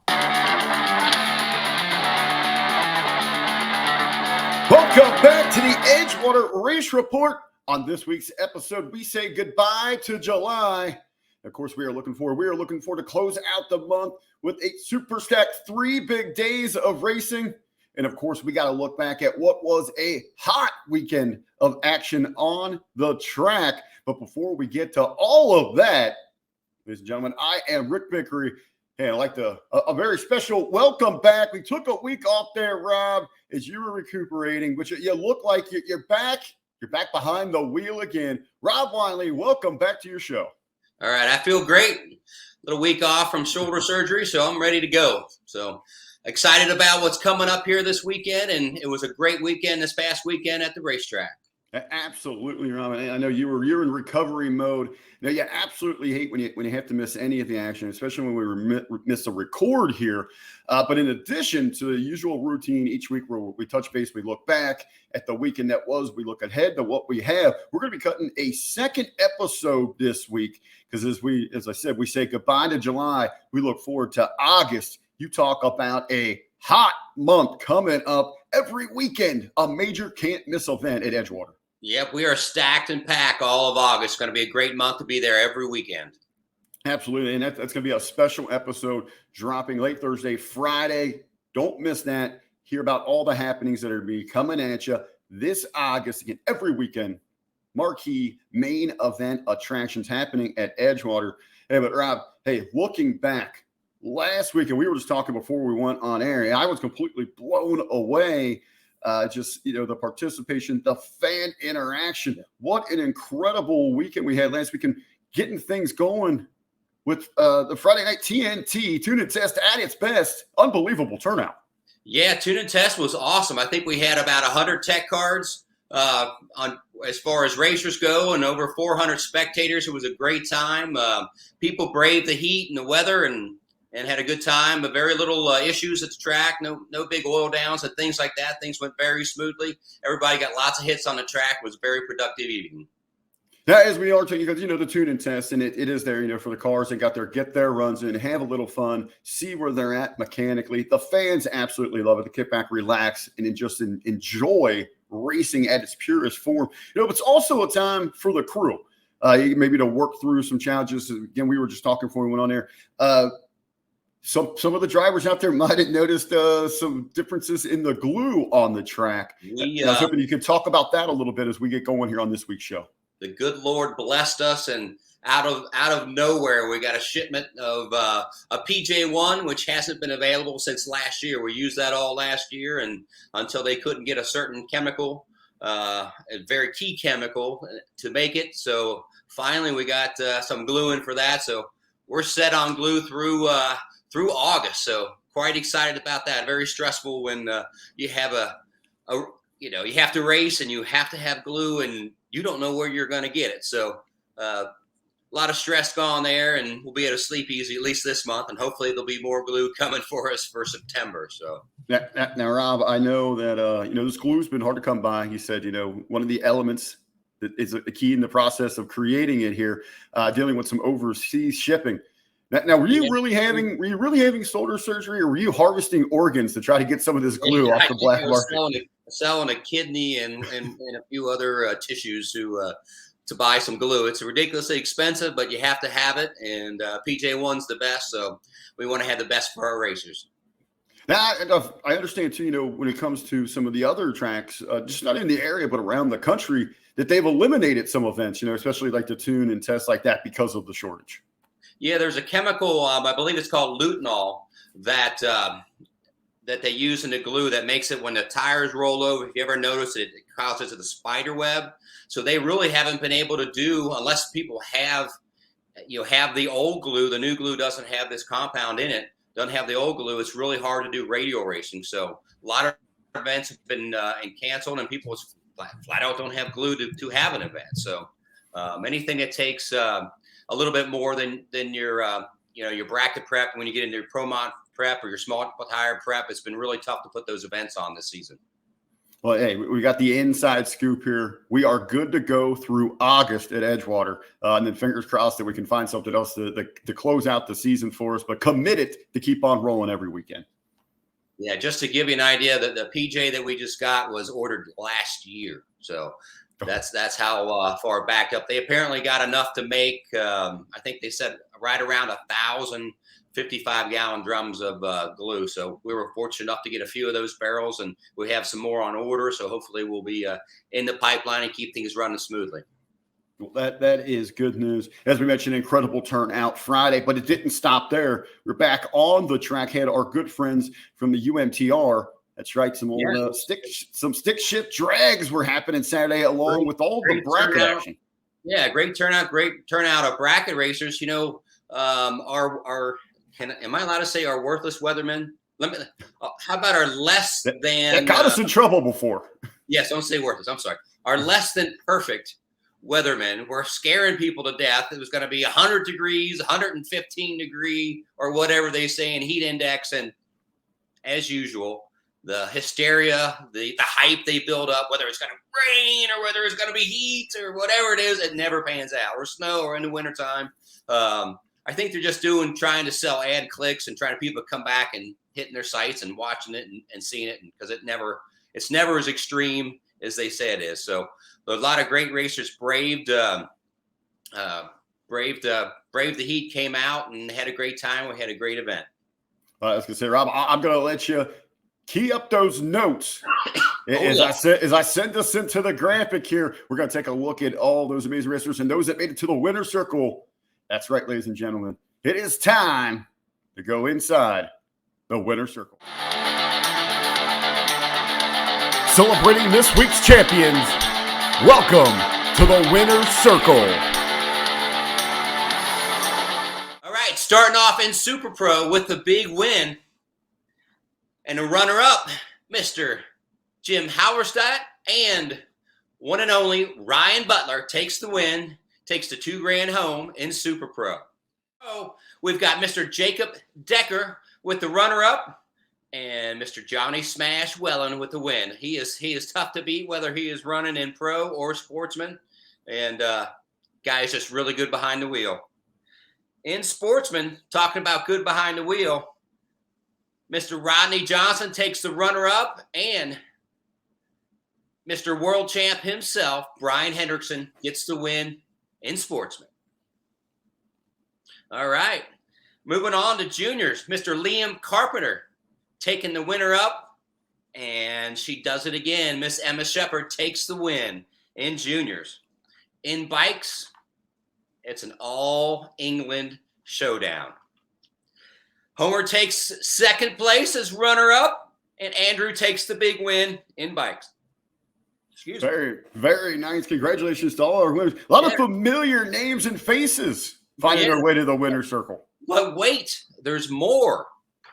Welcome back to the Edgewater Race Report. On this week's episode, we say goodbye to July. Of course, we are looking forward to close out the month with a super stacked 3 big days of racing. And of course, we got to look back at what was a hot weekend of action on the track. But before we get to all of that, ladies and gentlemen, I am Rick Vickery. Hey, I'd like to a very special welcome back. We took a week off there, Rob, as you were recuperating, but you look like you're back. You're back behind the wheel again. Rob Wiley, welcome back to your show. All right, I feel great. Little week off from shoulder surgery, so I'm ready to go. So excited about what's coming up here this weekend, and it was a great weekend this past weekend at the racetrack. Absolutely, Rob. I know you're in recovery mode. Now, you absolutely hate when you have to miss any of the action, especially when we miss a record here. But in addition to the usual routine each week where we touch base, we look back at the weekend that was, we look ahead to what we have. We're going to be cutting a second episode this week because as I said, we say goodbye to July. We look forward to August. You talk about a hot month coming up every weekend, a major can't miss event at Edgewater. Yep, we are stacked and packed all of August. It's going to be a great month to be there every weekend. Absolutely, and that's going to be a special episode dropping late Thursday, Friday. Don't miss that. Hear about all the happenings that are going to be coming at you this August. Again, every weekend, marquee main event attractions happening at Edgewater. Hey, but Rob, looking back, last weekend, we were just talking before we went on air, and I was completely blown away. The participation, the fan interaction. What an incredible weekend we had last weekend, getting things going with the Friday night TNT Tune and Test at its best. Unbelievable turnout. Yeah, Tune and Test was awesome. I think we had about 100 tech cards on as far as racers go, and over 400 spectators. It was a great time. People braved the heat and the weather and had a good time, but very little issues at the track, no big oil downs and things like that. Things went very smoothly. Everybody got lots of hits on the track. It was a very productive evening. Now, as we are taking, because, the tune and test, and it is there, for the cars that got there, get their runs in, have a little fun, see where they're at mechanically. The fans absolutely love it. They kick back, relax, and just enjoy racing at its purest form. It's also a time for the crew, maybe to work through some challenges. Again, we were just talking before we went on there. Some of the drivers out there might have noticed some differences in the glue on the track. I was hoping you could talk about that a little bit as we get going here on this week's show. The good Lord blessed us, and out of nowhere, we got a shipment of a PJ1, which hasn't been available since last year. We used that all last year, and until they couldn't get a certain chemical, a very key chemical, to make it. So finally, we got some glue in for that. So we're set on glue through August, so quite excited about that. Very stressful when you have you have to race and you have to have glue and you don't know where you're going to get it. So a lot of stress gone there, and we'll be able to sleep easy at least this month, and hopefully there'll be more glue coming for us for September. So now, Rob, I know that this glue's been hard to come by. He said, one of the elements that is a key in the process of creating it here, dealing with some overseas shipping. Now, were you really having shoulder surgery, or were you harvesting organs to try to get some of this glue off the black market? Selling a kidney and a few other tissues to buy some glue. It's ridiculously expensive, but you have to have it. And PJ1's the best, so we want to have the best for our racers. Now, I understand too. When it comes to some of the other tracks, just not in the area but around the country, that they've eliminated some events. Especially like the tune and test like that because of the shortage. Yeah, there's a chemical, I believe it's called lutenol, that they use in the glue that makes it when the tires roll over. If you ever notice it, it causes the spider web. So they really haven't been able to do, unless people have the old glue. The new glue doesn't have this compound in it. Doesn't have the old glue. It's really hard to do radial racing. So a lot of events have been canceled, and people flat out don't have glue to have an event. So anything that takes a little bit more than your bracket prep, when you get into your ProMont prep or your small tire prep, it's been really tough to put those events on this season. Well, hey, we got the inside scoop here. We are good to go through August at Edgewater. And then fingers crossed that we can find something else to close out the season for us, but committed to keep on rolling every weekend. Yeah, just to give you an idea, that the PJ that we just got was ordered last year. So that's how far back up. They apparently got enough to make, I think they said right around 1,000 55-gallon drums of glue. So we were fortunate enough to get a few of those barrels, and we have some more on order. So hopefully we'll be in the pipeline and keep things running smoothly. Well, that is good news. As we mentioned, incredible turnout Friday, but it didn't stop there. We're back on the track. Had our good friends from the UMTR. That's right. Some old stick shift drags were happening Saturday, along with all the bracket action. Yeah, great turnout of bracket racers. You know, am I allowed to say our worthless weathermen? How about our less than? That got us in trouble before. Yes, don't say worthless. I'm sorry. Our less than perfect weathermen were scaring people to death. It was going to be 100 degrees, 115 degree, or whatever they say in heat index. And as usual, the hysteria, the hype they build up, whether it's going to rain or whether it's going to be heat or whatever it is, it never pans out, or snow, or in the wintertime. I think they're just trying to sell ad clicks and trying to people come back and hitting their sites and watching it and seeing it, because it's never as extreme as they say it is. So a lot of great racers braved the heat, came out and had a great time. We had a great event. I was going to say, Rob, I'm going to let you key up those notes. As I send us into the graphic here, we're going to take a look at all those amazing racers and those that made it to the winner's circle. That's right, ladies and gentlemen. It is time to go inside the winner's circle. Celebrating this week's champions, welcome to the winner's circle. All right, starting off in Super Pro with the big win. And a runner-up, Mr. Jim Halverstadt, and one and only Ryan Butler takes the win, takes the $2,000 home in Super Pro. So we've got Mr. Jacob Decker with the runner-up, and Mr. Johnny Smash Wellen with the win. He is tough to beat, whether he is running in pro or sportsman, and guy is just really good behind the wheel. In sportsman, talking about good behind the wheel, Mr. Rodney Johnson takes the runner-up, and Mr. World Champ himself, Brian Hendrickson, gets the win in sportsman. All right, moving on to juniors. Mr. Liam Carpenter taking the winner up, and she does it again. Miss Emma Shepard takes the win in juniors. In bikes, it's an all-England showdown. Homer takes second place as runner-up, and Andrew takes the big win in bikes. Excuse me. Very, very nice. Congratulations to all our winners. A lot of familiar names and faces finding their way to the winner's circle. But wait, there's more.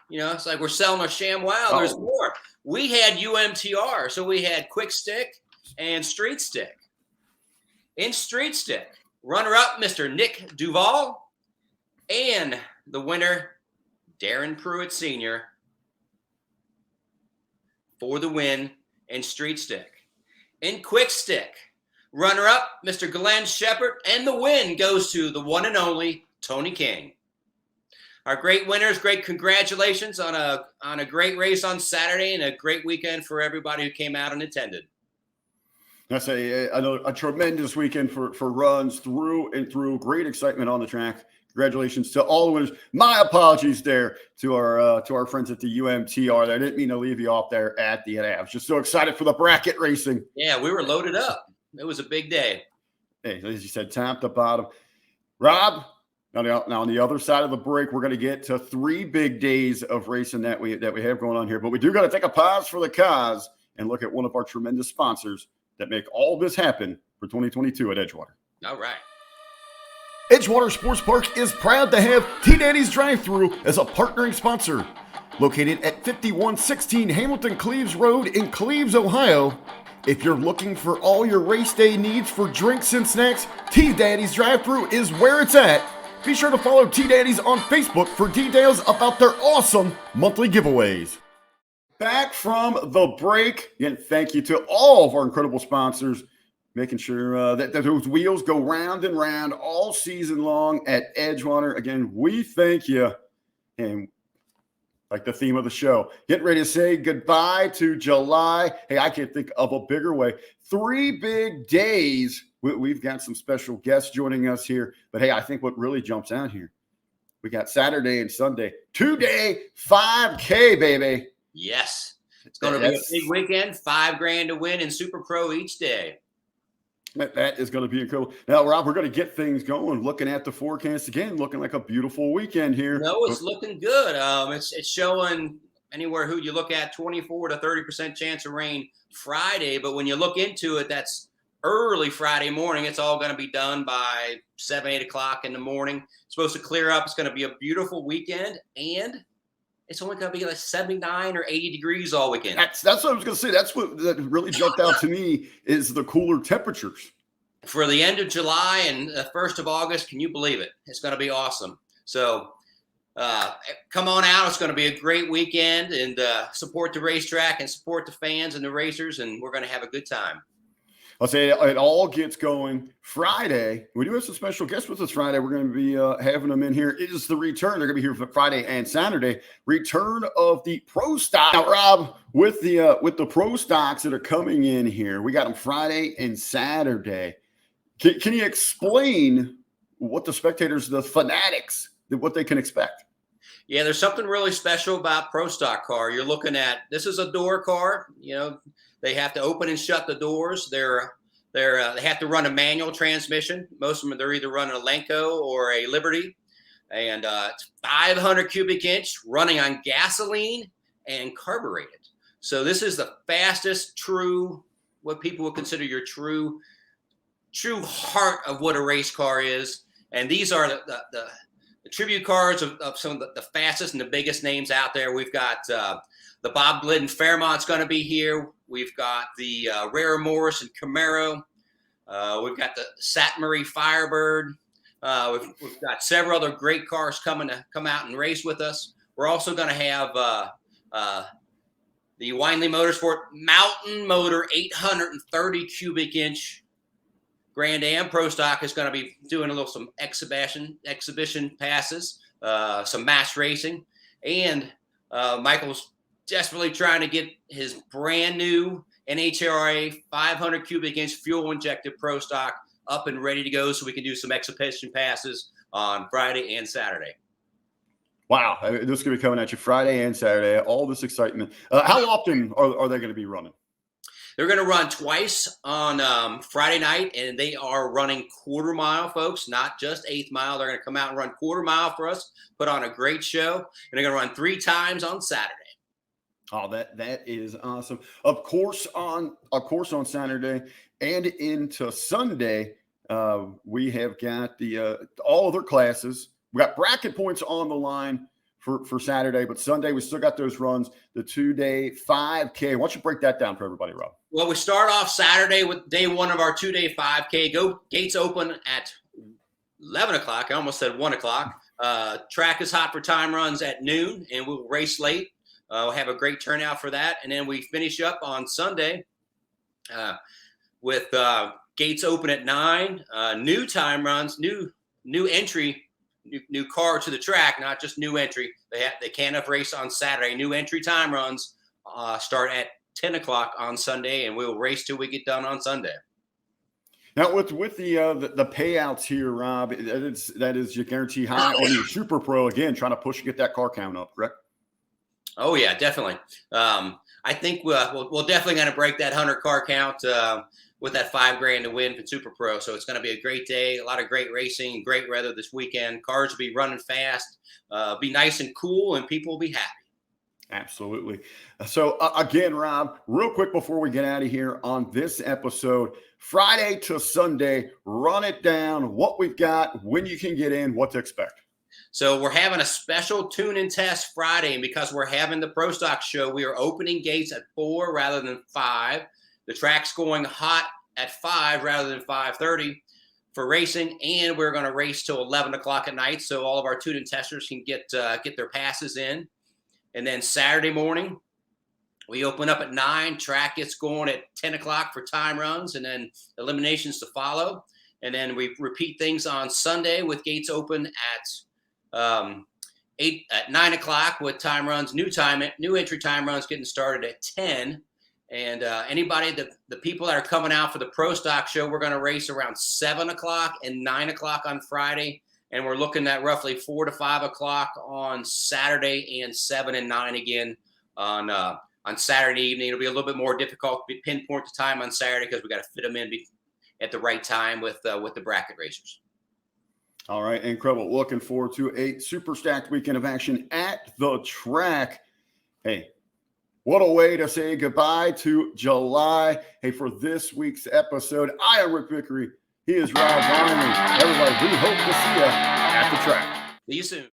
You know, it's like we're selling a ShamWow. There's more. We had UMTR, so we had Quick Stick and Street Stick. In Street Stick, runner-up, Mr. Nick Duval, and the winner, Darren Pruitt Sr., for the win in Street Stick. In Quick Stick, runner-up, Mr. Glenn Shepard, and the win goes to the one and only Tony King. Our great winners, great congratulations on a great race on Saturday and a great weekend for everybody who came out and attended. That's a tremendous weekend for runs through and through. Great excitement on the track. Congratulations to all the winners. My apologies there to our friends at the UMTR. I didn't mean to leave you off there at the end. I was just so excited for the bracket racing. Yeah, we were loaded up. It was a big day. Hey, as you said, top to bottom. Rob, now on the other side of the break, we're going to get to 3 big days of racing that we have going on here. But we do got to take a pause for the cause and look at one of our tremendous sponsors that make all this happen for 2022 at Edgewater. All right. Edgewater Sports Park is proud to have T-Daddy's Drive-Thru as a partnering sponsor. Located at 5116 Hamilton Cleves Road in Cleves, Ohio. If you're looking for all your race day needs for drinks and snacks, T-Daddy's Drive-Thru is where it's at. Be sure to follow T-Daddy's on Facebook for details about their awesome monthly giveaways. Back from the break. Again, thank you to all of our incredible sponsors, making sure that those wheels go round and round all season long at Edgewater. Again, we thank you. And like the theme of the show, getting ready to say goodbye to July. Hey, I can't think of a bigger way. 3 big days. We've got some special guests joining us here. But hey, I think what really jumps out here, we got Saturday and Sunday, 2-day 5K, baby. Yes. It's going to be a big weekend, $5,000 to win in Super Pro each day. That is going to be incredible. Now, Rob, we're going to get things going. Looking at the forecast again, looking like a beautiful weekend here. No, it's looking good. It's showing anywhere who you look at 24 to 30% chance of rain Friday. But when you look into it, that's early Friday morning. It's all going to be done by 7, 8 o'clock in the morning. It's supposed to clear up. It's going to be a beautiful weekend, and it's only going to be like 79 or 80 degrees all weekend. That's what I was going to say. That's what that really jumped out to me is the cooler temperatures. For the end of July and the 1st of August, can you believe it? It's going to be awesome. So come on out. It's going to be a great weekend, and support the racetrack and support the fans and the racers, and we're going to have a good time. I'll say it all gets going Friday. We do have some special guests with us Friday. We're going to be having them in here. It is the return. They're going to be here for Friday and Saturday. Return of the Pro Stock. Now, Rob, with the Pro Stocks that are coming in here, we got them Friday and Saturday. Can you explain what the spectators, the fanatics, what they can expect? Yeah, there's something really special about Pro Stock car. You're looking at, this is a door car. You know, they have to open and shut the doors. They have to run a manual transmission. Most of them, they're either running a Lenco or a Liberty. And it's 500 cubic inch running on gasoline and carbureted. So this is the fastest true, what people would consider your true heart of what a race car is. And these are the tribute cars of some of the fastest and the biggest names out there. We've got the Bob Glidden Fairmont's going to be here. We've got the Rare Morris and Camaro. We've got the Satmarie Firebird. We've got several other great cars come out and race with us. We're also going to have the Windley Motorsport Mountain Motor 830 cubic inch Grand Am Pro Stock is going to be doing some exhibition passes, some mass racing, and Michael's desperately trying to get his brand new NHRA 500 cubic inch fuel injected Pro Stock up and ready to go so we can do some exhibition passes on Friday and Saturday. Wow. This is going to be coming at you Friday and Saturday. All this excitement. How often are they going to be running? They're going to run twice on Friday night, and they are running quarter mile, folks, not just eighth mile. They're going to come out and run quarter mile for us, put on a great show, and they're going to run 3 times on Saturday. Oh, that is awesome. Of course on Saturday and into Sunday, we have got all other classes. We got bracket points on the line for Saturday, but Sunday we still got those runs, the 2-day 5K. Why don't you break that down for everybody, Rob? Well, we start off Saturday with day 1 of our 2-day 5K. Gates open at 11 o'clock. I almost said 1 o'clock. Track is hot for time runs at noon, and we'll race late. We'll have a great turnout for that. And then we finish up on Sunday with gates open at 9, new time runs, new entry, new car to the track, not just new entry. They can't have race on Saturday. New entry time runs start at 10 o'clock on Sunday, and we'll race till we get done on Sunday. Now, with the payouts here, Rob, that is your guarantee high on your Super Pro, again, trying to push and get that car count up, correct? Oh, yeah, definitely. I think we're definitely going to break that 100 car count with that $5,000 to win for Super Pro. So it's going to be a great day, a lot of great racing, great weather this weekend. Cars will be running fast, be nice and cool, and people will be happy. Absolutely. So again, Rob, real quick before we get out of here on this episode, Friday to Sunday, run it down, what we've got, when you can get in, what to expect. So we're having a special tune-in test Friday, and because we're having the Pro Stock show, we are opening gates at 4 rather than 5. The track's going hot at 5 rather than 5:30 for racing, and we're going to race till 11 o'clock at night, so all of our tune-in testers can get their passes in. And then Saturday morning, We open up at 9. Track gets going at 10 o'clock for time runs, and then eliminations to follow. And then we repeat things on Sunday with gates open at 9 o'clock with time runs, new entry time runs getting started at 10. And anybody, the people that are coming out for the Pro Stock Show, we're going to race around 7 o'clock and 9 o'clock on Friday. And we're looking at roughly 4 to 5 o'clock on Saturday, and 7 and 9 again on Saturday evening. It'll be a little bit more difficult to pinpoint the time on Saturday because we got to fit them in at the right time with the bracket racers. All right, incredible. Looking forward to a super stacked weekend of action at the track. Hey, what a way to say goodbye to July. Hey, for this week's episode, I am Rick Vickery. He is Rob Ric. Everybody, we hope to see you at the track. See you soon.